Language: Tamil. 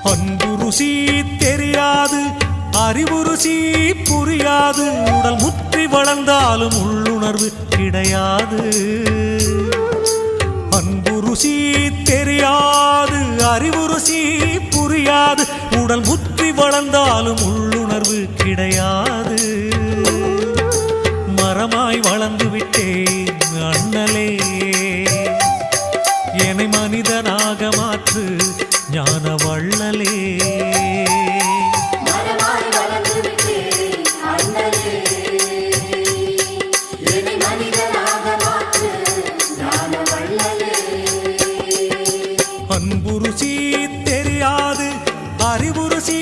அன்பு ருசி தெரியாது, அறிவு ருசி புரியாது, உடல் முற்றி வளர்ந்தாலும் உள்ளுணர்வு கிடையாது. அன்பு ருசி தெரியாது, அறிவு ருசி புரியாது, உடல் முற்றி வளர்ந்தாலும் உள்ளுணர்வு கிடையாது. மரமாய் வளர்ந்து விட்டேன் அண்ணலே, என்னை மனிதனாக மாற்று ஞான வள்ளலே. அன்பு ருசி தெரியாது, அறிவு ருசி